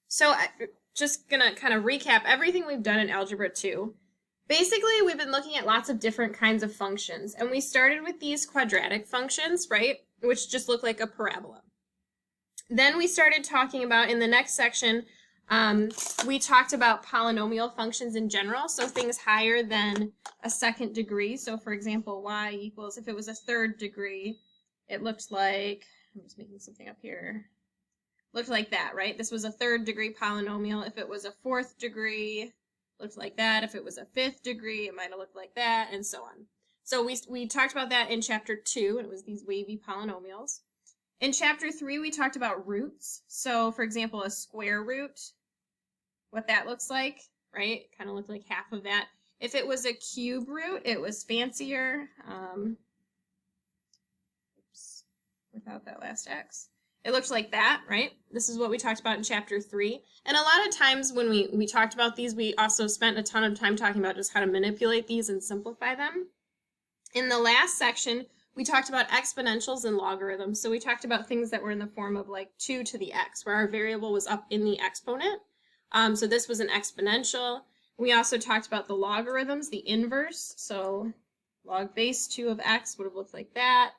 So just gonna kind of recap everything we've done in Algebra 2. Basically, we've been looking at lots of different kinds of functions, and we started with these quadratic functions, right, which just look like a parabola. Then we started talking about, in the next section, we talked about polynomial functions in general, so things higher than a second degree. So for example, y equals, if it was a third degree, it looked like, I'm just making something up here, looked like that, right? This was a third degree polynomial. If it was a fourth degree, looked like that. If it was a fifth degree, it might have looked like that, and so on. So we talked about that in chapter 2, and it was these wavy polynomials. In chapter 3, we talked about roots. So for example, a square root, what that looks like, right? Kind of looked like half of that. If it was a cube root, it was fancier. Oops, without that last x. It looked like that, right? This is what we talked about in chapter 3. And a lot of times when we talked about these, we also spent a ton of time talking about just how to manipulate these and simplify them. In the last section, we talked about exponentials and logarithms. So we talked about things that were in the form of like 2 to the x, where our variable was up in the exponent. So this was an exponential. We also talked about the logarithms, the inverse. So log base 2 of x would have looked like that,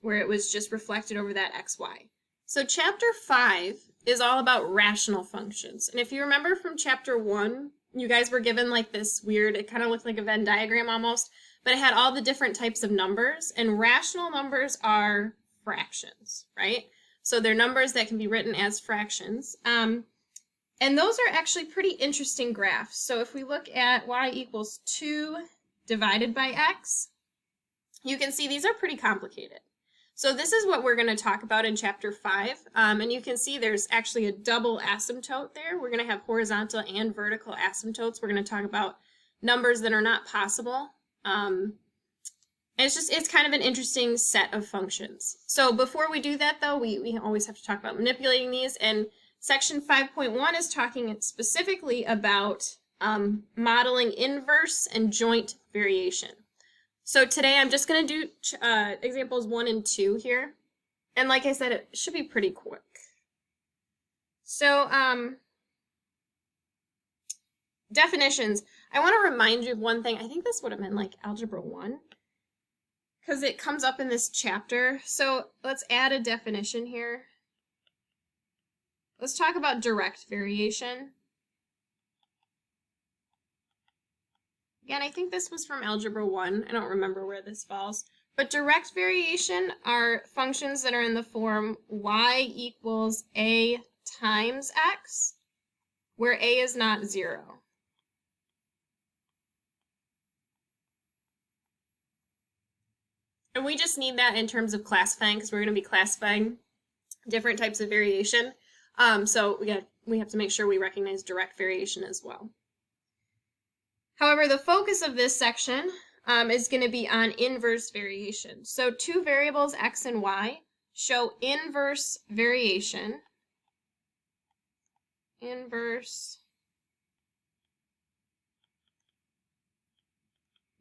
where it was just reflected over that xy. So chapter 5 is all about rational functions. And if you remember from chapter 1, you guys were given like this weird, it kind of looked like a Venn diagram almost, but it had all the different types of numbers, and rational numbers are fractions, right? So they're numbers that can be written as fractions. And those are actually pretty interesting graphs. So if we look at y equals 2 divided by x, you can see these are pretty complicated. So this is what we're going to talk about in chapter 5. And you can see there's actually a double asymptote there. We're going to have horizontal and vertical asymptotes. We're going to talk about numbers that are not possible. And it's kind of an interesting set of functions. So before we do that, though, we always have to talk about manipulating these. And section 5.1 is talking specifically about modeling inverse and joint variation. So today I'm just going to do examples 1 and 2 here. And like I said, it should be pretty quick. So definitions. I want to remind you of one thing. I think this would have been like Algebra 1, because it comes up in this chapter. So let's add a definition here. Let's talk about direct variation. Again, I think this was from Algebra 1. I don't remember where this falls. But direct variation are functions that are in the form y equals a times x, where a is not 0. And we just need that in terms of classifying, because we're going to be classifying different types of variation. So we have to make sure we recognize direct variation as well. However, the focus of this section is going to be on inverse variation. So two variables, x and y, show inverse variation. Inverse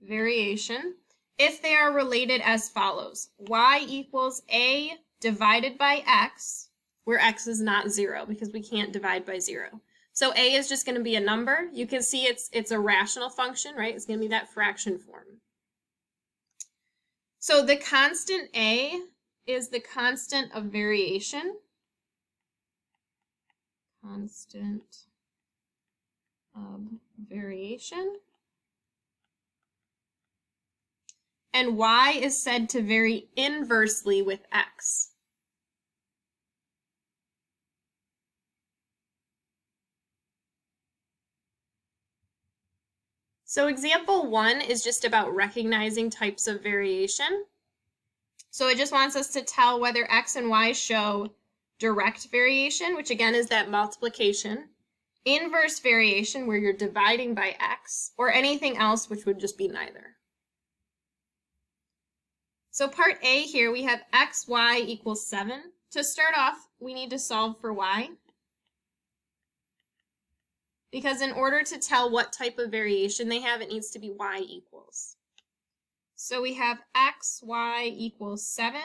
variation if they are related as follows. Y equals a divided by x, where x is not 0, because we can't divide by 0. So a is just going to be a number. You can see it's a rational function, right? It's going to be that fraction form. So the constant a is the constant of variation. Constant of variation. And y is said to vary inversely with x. So example 1 is just about recognizing types of variation. So it just wants us to tell whether x and y show direct variation, which again is that multiplication, inverse variation, where you're dividing by x, or anything else, which would just be neither. So part A here, we have x, y equals 7. To start off, we need to solve for y, because in order to tell what type of variation they have, it needs to be y equals. So we have x, y equals 7.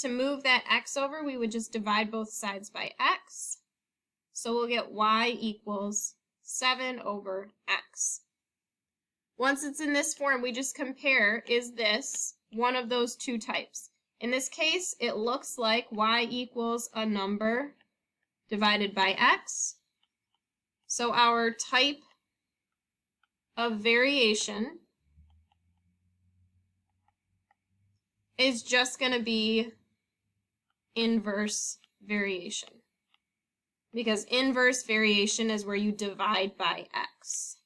to move that x over, we would just divide both sides by x. So we'll get y equals 7 over x. Once it's in this form, we just compare, is this one of those two types? In this case, it looks like y equals a number divided by x. So our type of variation is just going to be inverse variation, because inverse variation is where you divide by x.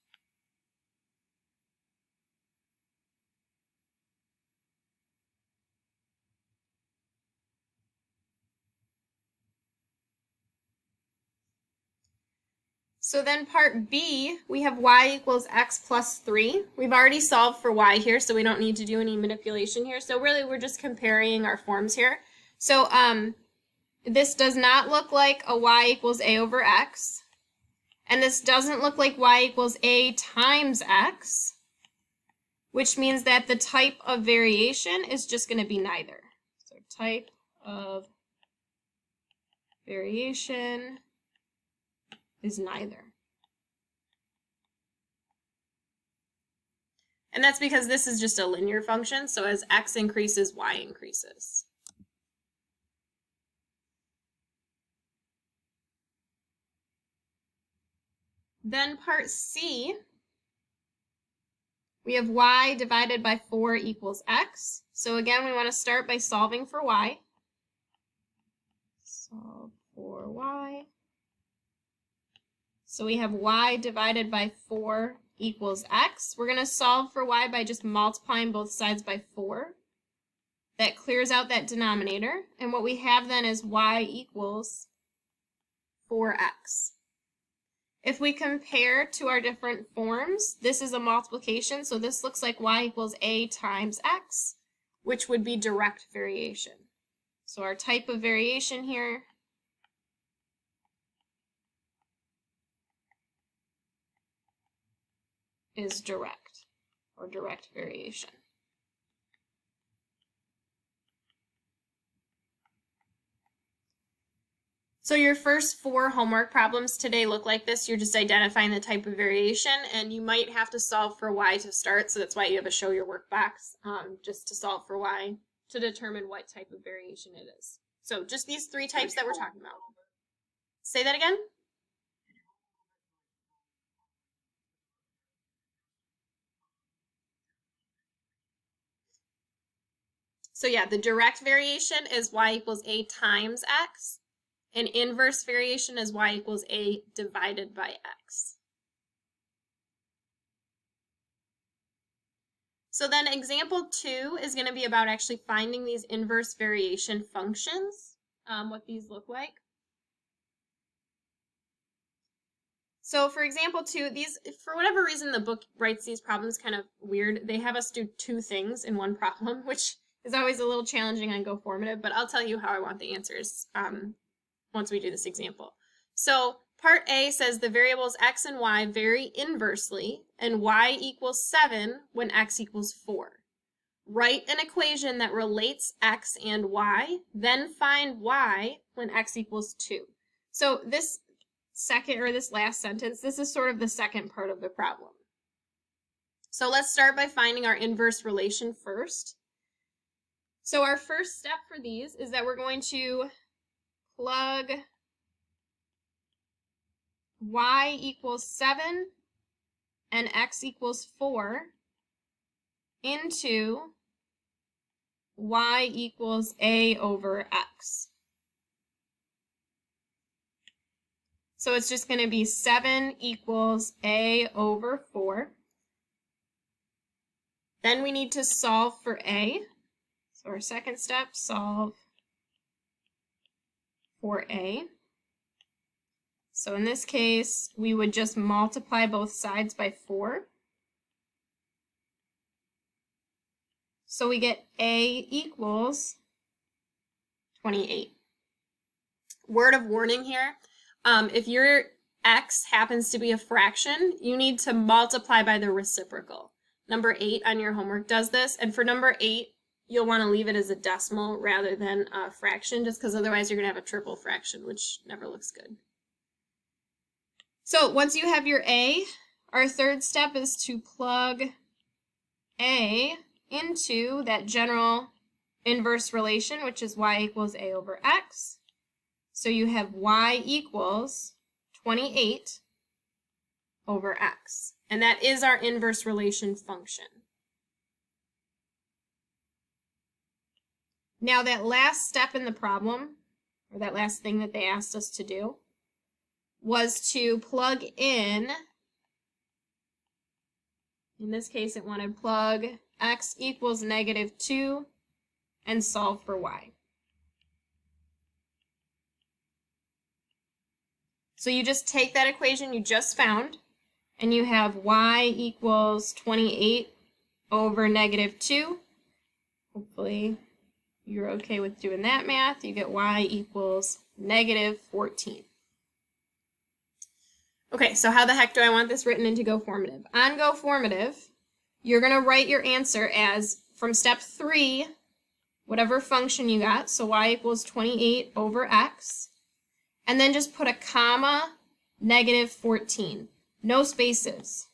So then part B, we have y equals x plus 3. We've already solved for y here, so we don't need to do any manipulation here. So really, we're just comparing our forms here. So this does not look like a y equals a over x. And this doesn't look like y equals a times x, which means that the type of variation is just going to be neither. So type of variation is neither. And that's because this is just a linear function, so as x increases, y increases. Then part C, we have y divided by 4 equals x. So again, we want to start by solving for y. Solve for y. So we have y divided by 4 equals x. We're going to solve for y by just multiplying both sides by 4. That clears out that denominator. And what we have then is y equals 4x. If we compare to our different forms, this is a multiplication, so this looks like y equals a times x, which would be direct variation. So our type of variation here is direct, or direct variation. So your first 4 homework problems today look like this. You're just identifying the type of variation, and you might have to solve for y to start, so that's why you have a show your work box, just to solve for y to determine what type of variation it is. So just these 3 types that we're talking about. Say that again? So yeah, the direct variation is y equals a times x, and inverse variation is y equals a divided by x. So then example 2 is going to be about actually finding these inverse variation functions, what these look like. So for example 2, these, for whatever reason, the book writes these problems kind of weird. They have us do 2 things in one problem, which is always a little challenging on Go Formative, but I'll tell you how I want the answers once we do this example. So part A says the variables x and y vary inversely, and y equals 7 when x equals 4. Write an equation that relates x and y, then find y when x equals 2. So this this last sentence, this is sort of the second part of the problem. So let's start by finding our inverse relation first. So our first step for these is that we're going to plug y equals 7 and x equals 4 into y equals a over x. So it's just going to be 7 equals a over 4. Then we need to solve for a. So our second step, solve for a. So in this case, we would just multiply both sides by 4. So we get a equals 28. Word of warning here, if your x happens to be a fraction, you need to multiply by the reciprocal. Number 8 on your homework does this, and for number 8, you'll want to leave it as a decimal rather than a fraction, just because otherwise you're going to have a triple fraction, which never looks good. So once you have your a, our third step is to plug a into that general inverse relation, which is y equals a over x. So you have y equals 28 over x. And that is our inverse relation function. Now that last step in the problem, or that last thing that they asked us to do, was to plug in this case it wanted plug x equals -2 and solve for y. So you just take that equation you just found, and you have y equals 28 over -2. Hopefully you're okay with doing that math. You get y equals -14. Okay, so how the heck do I want this written into GoFormative? On GoFormative, you're going to write your answer as, from step 3, whatever function you got, so y equals 28 over x, and then just put a comma, -14. No spaces.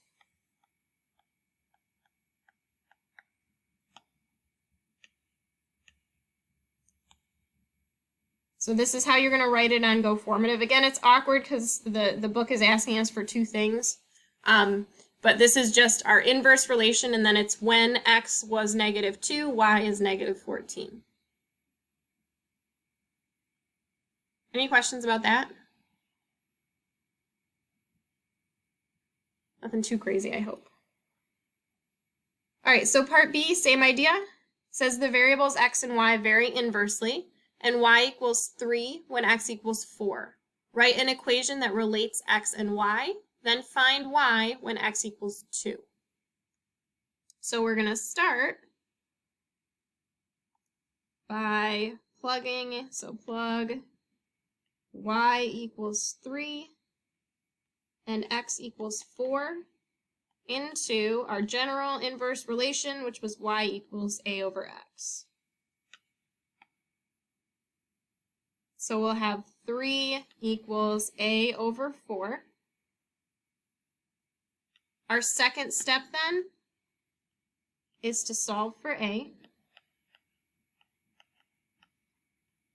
So this is how you're going to write it on GoFormative. Again, it's awkward because the book is asking us for two things. But this is just our inverse relation, and then it's when x was -2, y is -14. Any questions about that? Nothing too crazy, I hope. All right, so part B, same idea. It says the variables x and y vary inversely, and y equals 3 when x equals 4. Write an equation that relates x and y, then find y when x equals 2. So we're going to start by plugging, so plug y equals 3 and x equals 4 into our general inverse relation, which was y equals a over x. So we'll have 3 equals a over 4. Our second step then is to solve for a.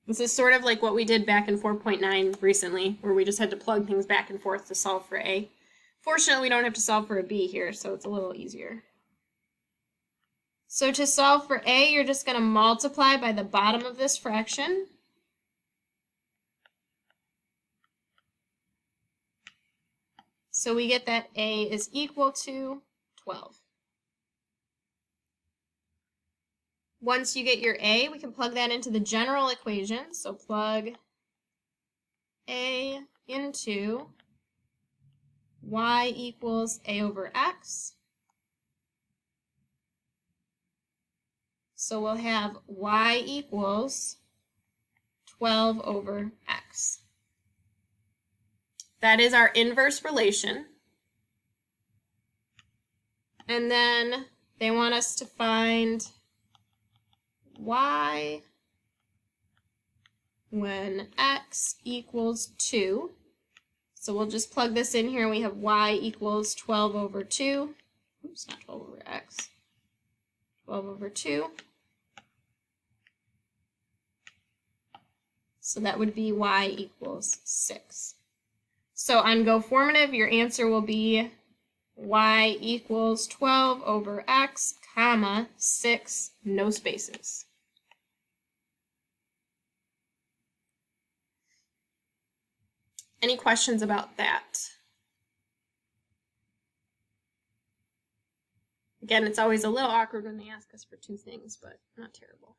This is sort of like what we did back in 4.9 recently, where we just had to plug things back and forth to solve for a. Fortunately, we don't have to solve for a b here, so it's a little easier. So to solve for a, you're just going to multiply by the bottom of this fraction. So we get that a is equal to 12. Once you get your a, we can plug that into the general equation. So plug a into y equals a over x. So we'll have y equals 12 over x. That is our inverse relation. And then they want us to find y when x equals 2. So we'll just plug this in here. We have y equals 12 over 2. Oops, not 12 over x. 12 over 2. So that would be y equals 6. So on GoFormative, your answer will be y equals 12 over x, comma, 6, no spaces. Any questions about that? Again, it's always a little awkward when they ask us for two things, but not terrible.